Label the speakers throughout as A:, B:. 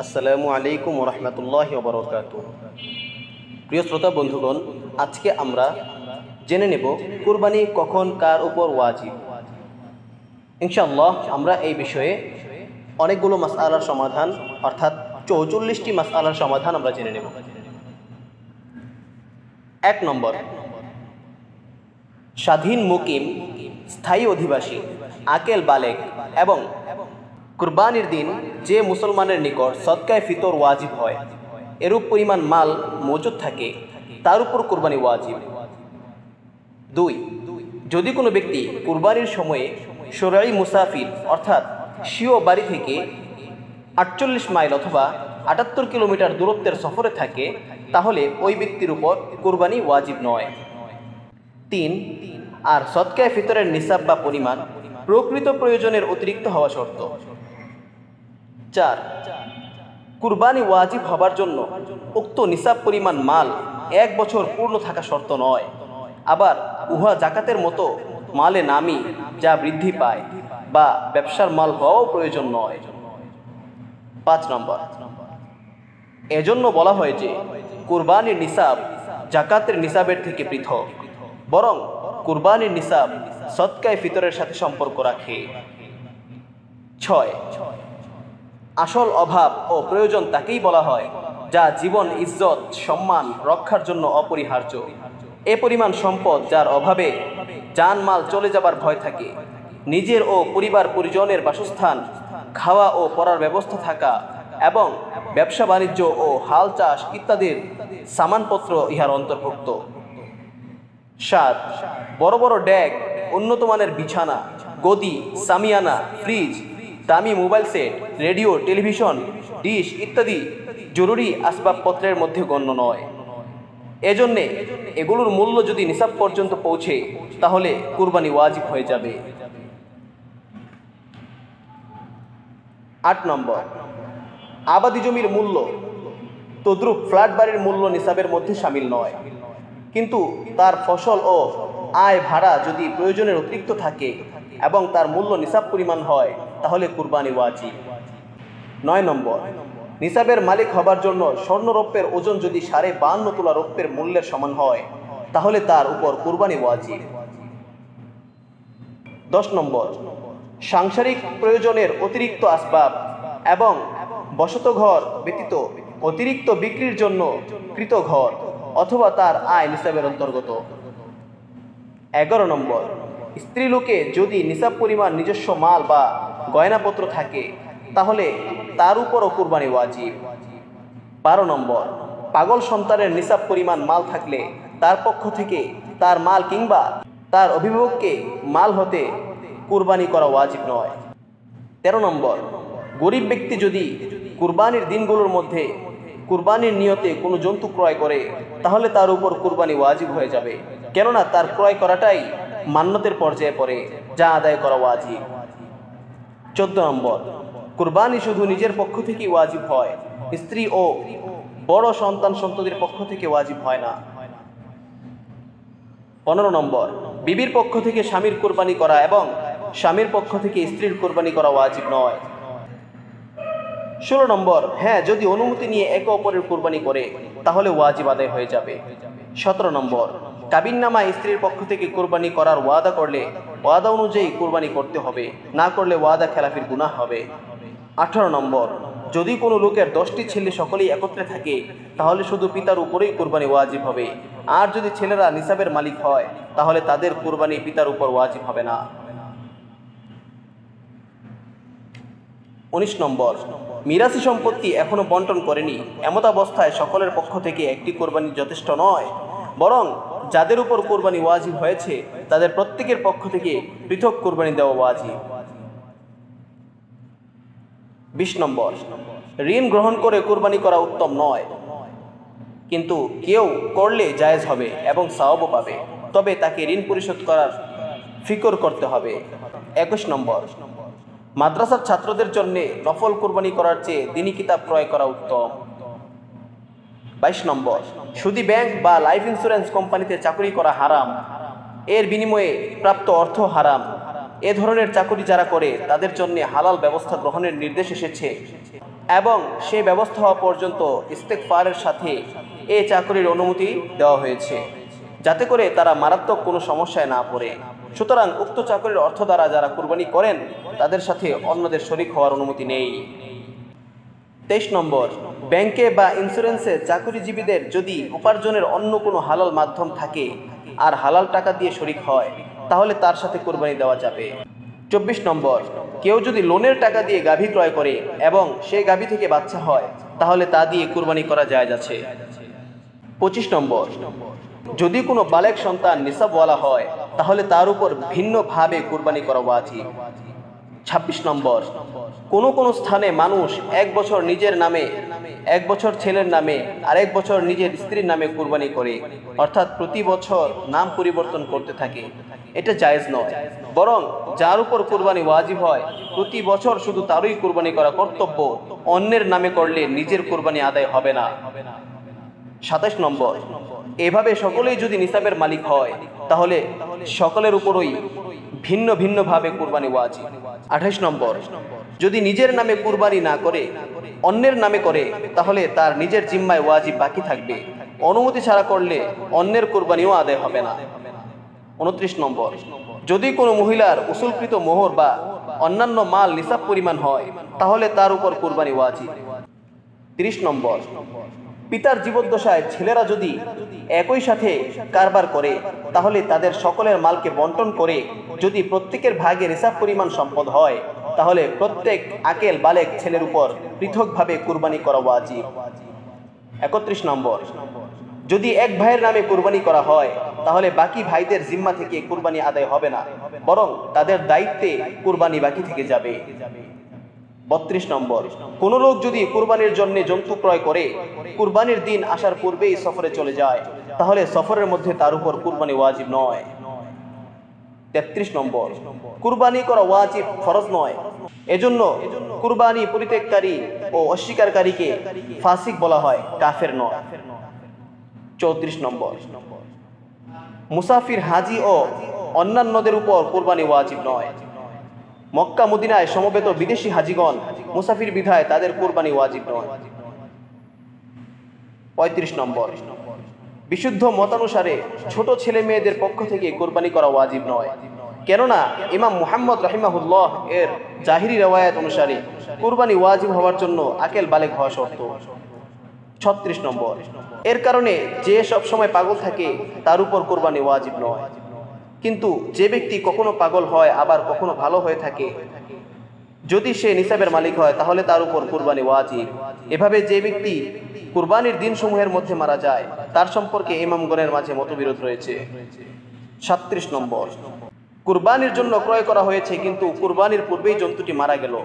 A: আসসালামু আলাইকুম রহমতুল্লাহি ওবরাকাতুহ। প্রিয় শ্রোতা বন্ধুগণ, আজকে আমরা জেনে নেব কুরবানি কখন কার উপর ওয়াজিব। ইনশাআল্লাহ আমরা এই বিষয়ে অনেকগুলো মাসআলার সমাধান অর্থাৎ 44টি মাসআলার সমাধান আমরা জেনে নেব। 1 নম্বর, স্বাধীন মুকিম, স্থায়ী অধিবাসী, আকেল বালেগ এবং কুরবানির দিন যে মুসলমানের নিকট সদকায়ে ফিতর ওয়াজিব হয়, এরূপ পরিমাণ মাল মজুদ থাকে, তার উপর কুরবানি ওয়াজিব। 2, যদি কোনো ব্যক্তি কুরবানির সময়ে শরঈ মুসাফির অর্থাৎ স্বীয় বাড়ি থেকে 48 মাইল অথবা 78 কিলোমিটার দূরত্বের সফরে থাকে, তাহলে ওই ব্যক্তির উপর কুরবানি ওয়াজিব নয়। 3, আর সদকায়ে ফিতরের নিসাব বা পরিমাণ প্রকৃত প্রয়োজনের অতিরিক্ত হওয়া শর্ত। 4, কুরবানি ওয়াজিব হবার জন্য উক্ত নিসাব পরিমাণ মাল 1 বছর পূর্ণ থাকা শর্ত নয়। আবার উহা জাকাতের মতো মালে নামি যা বৃদ্ধি পায় বা ব্যবসার মাল হওয়াও প্রয়োজন নয়। 5 নম্বর, এজন্য বলা হয় যে কুরবানির নিসাব জাকাতের নিসাবের থেকে পৃথক, বরং কুরবানির নিসাব সদকায়ে ফিতরের সাথে সম্পর্ক রাখে। 6, আসল অভাব ও প্রয়োজন তাকেই বলা হয় যা জীবন, ইজ্জত, সম্মান রক্ষার জন্য অপরিহার্য। এ পরিমাণ সম্পদ যার অভাবে জানমাল চলে যাবার ভয় থাকে, নিজের ও পরিবার পরিজনের বাসস্থান, খাওয়া ও পড়ার ব্যবস্থা থাকা এবং ব্যবসা বাণিজ্য ও হাল চাষ ইত্যাদির সামানপত্র ইহার অন্তর্ভুক্ত। 7, বড় বড় ডেক, উন্নত মানের বিছানা, গদি, সামিয়ানা, ফ্রিজ, দামি mobile set, radio, television, dish ইত্যাদি জরুরি আসবাবপত্রের মধ্যে গণ্য নয়। এজন্যে এগুলোর মূল্য যদি নিসাব পর্যন্ত পৌঁছে, তাহলে কুরবানি ওয়াজিব হয়ে যাবে। 8 নম্বর, আবাদি জমির মূল্য তদ্রূপ ফ্ল্যাট বাড়ির মূল্য নিসাবের মধ্যে শামিল নয়, কিন্তু তার ফসল ও আয় ভাড়া যদি প্রয়োজনের অতিরিক্ত থাকে এবং তার মূল্য নিসাব পরিমাণ হয়, তাহলে কুরবানি ওয়াজিব। 9 নম্বর, নিসাবের মালিক হবার জন্য স্বর্ণরৌপ্যের ওজন যদি 52.5 তোলা রৌপ্যের মূল্যের সমান হয়, তাহলে তার উপর কুরবানি ওয়াজিব। 10 নম্বর, সাংসারিক প্রয়োজনের অতিরিক্ত আসবাব এবং বসতঘর ব্যতীত অতিরিক্ত বিক্রির জন্য কৃত ঘর অথবা তার আয় নিসাবের অন্তর্গত। 11 নম্বর, স্ত্রী লোকে যদি নিসাব পরিমাণ নিজস্ব মাল বা গয়নাপত্র থাকে, তাহলে তার উপরও কুরবানি ওয়াজিব। 12 নম্বর, পাগল সন্তানের নিসাব পরিমাণ মাল থাকলে তার পক্ষ থেকে তার মাল কিংবা তার অভিভাবককে মাল হতে কুরবানি করা ওয়াজিব নয়। 13 নম্বর, গরিব ব্যক্তি যদি কুরবানির দিনগুলোর মধ্যে কুরবানির নিয়তে কোনো জন্তু ক্রয় করে, তাহলে তার উপর কুরবানি ওয়াজিব হয়ে যাবে, কেননা তার ক্রয় করাটাই মান্নতের পর্যায়ে পড়ে, যা আদায় করা ওয়াজিব। 14 নম্বর, কুরবানি শুধু নিজের পক্ষ থেকে ওয়াজিব হয়, স্ত্রী ও বড় সন্তান সন্ততির পক্ষ থেকে ওয়াজিব হয় না। 15 নম্বর, বিবির পক্ষ থেকে স্বামীর কুরবানি করা এবং স্বামীর পক্ষ থেকে স্ত্রীর কুরবানি করা ওয়াজিব নয়। 16 নম্বর, হ্যাঁ, যদি অনুমতি নিয়ে একে অপরের কুরবানি করে, তাহলে ওয়াজিব আদায় হয়ে যাবে। 17 নম্বর, কাবিননামা স্ত্রীর পক্ষ থেকে কুরবানি করার ওয়াদা করলে ওয়াদা অনুযায়ী কুরবানি করতে হবে, না করলে ওয়াদা খেলাফির গুনাহ হবে। 18 নম্বর, যদি কোনো লোকের 10টি ছেলে সকলেই একত্রে থাকে, তাহলে শুধু পিতার উপরেই কুরবানি ওয়াজিব হবে, আর যদি ছেলেরা নিসাবের মালিক হয়, তাহলে তাদের কুরবানি পিতার উপর ওয়াজিব হবে না। 19 নম্বর, মিরাসি সম্পত্তি এখনো বন্টন করেনি, এমতাবস্থায় সকলের পক্ষ থেকে একটি কুরবানি যথেষ্ট নয়, বরং যাদের উপর কুরবানি ওয়াজিব হয়েছে তাদের প্রত্যেকের পক্ষ থেকে পৃথক কুরবানি দেওয়া ওয়াজিব। 20 নম্বর, ঋণ গ্রহণ করে কুরবানি করা উত্তম নয়, কিন্তু কেউ করলে জায়েজ হবে এবং সওয়াবও পাবে, তবে তাকে ঋণ পরিশোধ করার ফিকর করতে হবে। 21 নম্বর, মাদ্রাসার ছাত্রদের জন্য নফল কুরবানি করার চেয়ে দ্বীনি কিতাব ক্রয় করা উত্তম। 22 নম্বর, সুদী ব্যাংক বা লাইফ ইন্স্যুরেন্স কোম্পানিতে চাকরি করা হারাম, এর বিনিময়ে প্রাপ্ত অর্থ হারাম, এ ধরনের চাকুরি যারা করে তাদের জন্য হালাল ব্যবস্থা গ্রহণের নির্দেশ এসেছে এবং সেই ব্যবস্থা হওয়া পর্যন্ত ইস্তেগফারের সাথে এই চাকুরির অনুমতি দেওয়া হয়েছে, যাতে করে তারা মারাত্মক কোনো সমস্যায় না পড়ে। সুতরাং উক্ত চাকুরির অর্থ দ্বারা যারা কুরবানি করেন তাদের সাথে অন্যদের শরিক হওয়ার অনুমতি নেই। 23 নম্বর, ব্যাংকে বা ইন্স্যুরেন্সে চাকুরিজীবীদের যদি উপার্জনের অন্য কোনো হালাল মাধ্যম থাকে আর হালাল টাকা দিয়ে শরিক হয় তাহলে তার সাথে কুরবানি দেওয়া যাবে। 24 নম্বর, কেউ যদি লোনের টাকা দিয়ে গাভী ক্রয় করে এবং সেই গাভী থেকে বাচ্চা হয় তাহলে তা দিয়ে কুরবানি করা জায়েজ আছে। 25 নম্বর, যদি কোনো বালেগ সন্তান নিসাবওয়ালা হয় তাহলে তার উপর ভিন্নভাবে কুরবানি করা ওয়াজিব। 26 নম্বর, কোনো স্থানে মানুষ 1 বছর নিজের নামে, 1 বছর ছেলের নামে আর 1 বছর নিজের স্ত্রীর নামে কুরবানি করে, অর্থাৎ প্রতি বছর নাম পরিবর্তন করতে থাকে। এটা জায়েজ নয়, বরং যার উপর কুরবানি ওয়াজিব হয় প্রতি বছর শুধু তারই কুরবানি করা কর্তব্য, অন্যের নামে করলে নিজের কুরবানি আদায় হবে না। 27 নম্বর, এভাবে সকলেই যদি নিসাবের মালিক হয় তাহলে সকলের উপরই ভিন্ন ভিন্নভাবে কুরবানি ওয়াজিব। 28 নম্বর, যদি নিজের নামে কুরবানি না করে অন্যের নামে করে তাহলে তার নিজের জিম্মায় ওয়াজিব বাকি থাকবে, অনুমতি ছাড়া করলে অন্যের কুরবানিও আদায় হবে না। 29 নম্বর, যদি কোনো মহিলার উসুলকৃত মোহর বা অন্যান্য মাল নিসাব পরিমাণ হয় তাহলে তার উপর কুরবানি ওয়াজিব। 30 নম্বর, পিতার জীবদ্দশায় ছেলেরা যদি একই সাথে কারবার করে তাহলে তাদের সকলের মালকে বন্টন করে যদি প্রত্যেকের ভাগে নিসাব পরিমাণ সম্পদ হয় তাহলে প্রত্যেক আকেল বালেগ ছেলের উপর পৃথকভাবে কুরবানি করা ওয়াজিব। 31 নম্বর, যদি এক ভাইয়ের নামে কুরবানি করা হয় তাহলে বাকি ভাইদের জিম্মা থেকে কুরবানি আদায় হবে না, বরং তাদের দায়িত্বে কুরবানি বাকি থেকে যাবে। 32 নম্বর, কোন লোক যদি কুরবানির জন্য জন্তু ক্রয় করে কুরবানির দিন আসার পূর্বেই সফরে চলে যায় তাহলে সফরের মধ্যে তার উপর কুরবানি ওয়াজিব নয়। 33 নম্বর, কুরবানি করা ওয়াজিব, ফরজ নয়, এজন্য কুরবানি পরিত্যাগকারী ও অস্বীকারীকে ফাসিক বলা হয়, কাফের নয়। 34 নম্বর, মুসাফির, হাজি ও অন্যান্যদের উপর কুরবানি ওয়াজিব নয়। মক্কা মদিনায় সমবেত বিদেশি হাজিগণ মুসাফির বিধায় তাদের কুরবানি ওয়াজিব নয়। 35 নম্বর, বিশুদ্ধ মতানুসারে ছোট ছেলে মেয়েদের পক্ষ থেকে কুরবানি করা ওয়াজিব নয়, কেননা ইমাম মুহাম্মদ রাহিমাহুল্লাহ এর জাহিরি রওয়ায়াত অনুসারে কুরবানি ওয়াজিব হওয়ার জন্য আকেল বালেগ হওয়া শর্ত। 36 নম্বর, এর কারণে যে সব সময় পাগল থাকে তার উপর কুরবানি ওয়াজিব নয়, কিন্তু যে ব্যক্তি কখনো পাগল হয় আবার কখনো ভালো হয়ে থাকে, যদি সে নিসাবের মালিক হয় তাহলে তার উপর কুরবানি ওয়াজিব। এভাবে যে ব্যক্তি কুরবানির দিনসমূহের মধ্যে মারা যায় তার সম্পর্কে ইমামগণের মাঝে মতবিরোধ রয়েছে। 37 নম্বর, কুরবানির জন্য ক্রয় করা হয়েছে কিন্তু কুরবানির পূর্বেই জন্তুটি মারা গেল,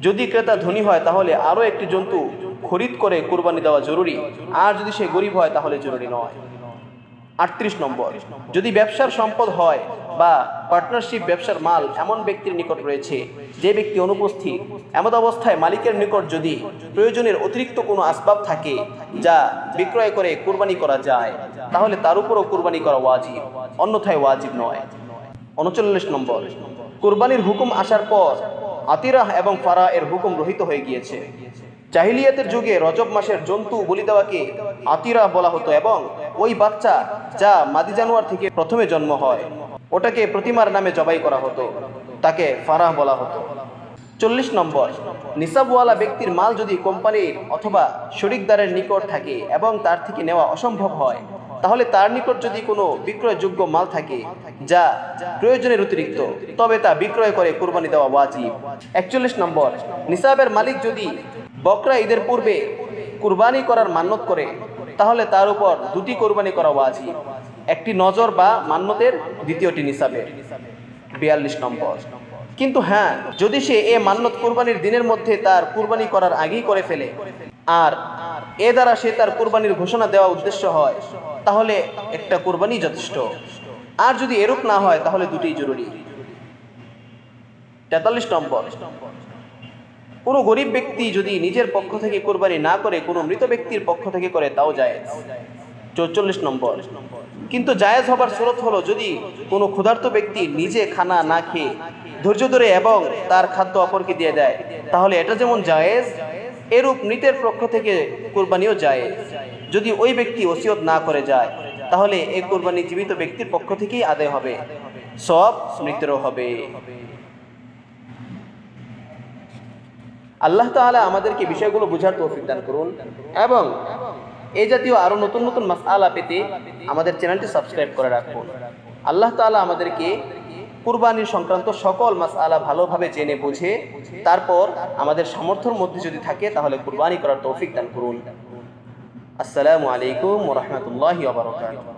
A: যদি ক্রেতা ধনী হয় তাহলে আরও একটি জন্তু খরিদ করে কুরবানি দেওয়া জরুরি, আর যদি সে গরিব হয় তাহলে জরুরি নয়। 38 নম্বর, যদি ব্যবসার সম্পদ হয় বা পার্টনারশিপ ব্যবসার মাল এমন ব্যক্তির নিকট রয়েছে যে ব্যক্তি অনুপস্থিত, এমন অবস্থায় মালিকের নিকট যদি প্রয়োজনের অতিরিক্ত কোনো আসবাব থাকে যা বিক্রয় করে কুরবানি করা যায় তাহলে তার উপরও কুরবানি করা ওয়াজিব, অন্যথায় ওয়াজিব নয়। 39 নম্বর, কুরবানির হুকুম আসার পর আতিরাহ এবং ফারা এর হুকুম রহিত হয়ে গিয়েছে। জাহিলিয়াতের যুগে রজব মাসের জন্তু বলি দেওয়াকে আতিরাহ বলা হতো এবং ওই বাচ্চা যা মাদি জানোয়ার থেকে প্রথমে জন্ম হয় ওটাকে প্রতিমার নামে জবাই করা হতো, তাকে ফারাহ বলা হতো। 40 নম্বর, নিসাবওয়ালা ব্যক্তির মাল যদি কোম্পানির অথবা শরিকদারের নিকট থাকে এবং তার থেকে নেওয়া অসম্ভব হয় তাহলে তার নিকট যদি কোনো বিক্রয়যোগ্য মাল থাকে যা প্রয়োজনের অতিরিক্ত তবে তা বিক্রয় করে কুরবানি দেওয়া ওয়াজিব। 41 নম্বর, নিসাবের মালিক যদি বকরা ঈদের পূর্বে কুরবানি করার মান্যত করে তাহলে তার উপর দুটি কুরবানি করা ওয়াজিব, একটি নজর বা মান্যতের, দ্বিতীয়টি নিসাবের। 42 নম্বর, কিন্তু হ্যাঁ, যদি সে এ মান্যত কুরবানির দিনের মধ্যে তার কুরবানি করার আগেই করে ফেলে আর এ দ্বারা সে তার কুরবানির ঘোষণা দেওয়া উদ্দেশ্য হয় তাহলে একটা কুরবানি যথেষ্ট, আর যদি এরূপ না হয় তাহলে দুটিই জরুরি। 43 নম্বর, কোনো গরিব ব্যক্তি যদি নিজের পক্ষ থেকে কুরবানি না করে কোনো মৃত ব্যক্তির পক্ষ থেকে করে তাও জায়েজ। 44 নম্বর, কিন্তু জায়েজ হবার শরত হলো যদি কোনো ক্ষুধার্ত ব্যক্তি নিজে খানা না খেয়ে ধৈর্য ধরে এবং তার খাদ্য অপরকে দিয়ে দেয়, তাহলে এটা যেমন জায়েজ, এরূপ মৃতের পক্ষ থেকে কুরবানিও জায়েজ। যদি ওই ব্যক্তি ওসিয়ত না করে যায়, তাহলে এই কুরবানি জীবিত ব্যক্তির পক্ষ থেকেই আদায় হবে, সব মৃতেরও হবে। আল্লাহ তাআলা আমাদেরকে বিষয়গুলো বোঝার তৌফিক দান করুন এবং এই জাতীয় আরও নতুন নতুন মাসআলা পেতে আমাদের চ্যানেলটি সাবস্ক্রাইব করে রাখুন। আল্লাহ তাআলা আমাদেরকে কুরবানির সংক্রান্ত সকল মাসআলা ভালোভাবে জেনে বুঝে তারপর আমাদের সামর্থ্যের মধ্যে যদি থাকে তাহলে কুরবানি করার তৌফিক দান করুন। আসসালামু আলাইকুম ওয়া রাহমাতুল্লাহি ওয়া বারাকাতুহু।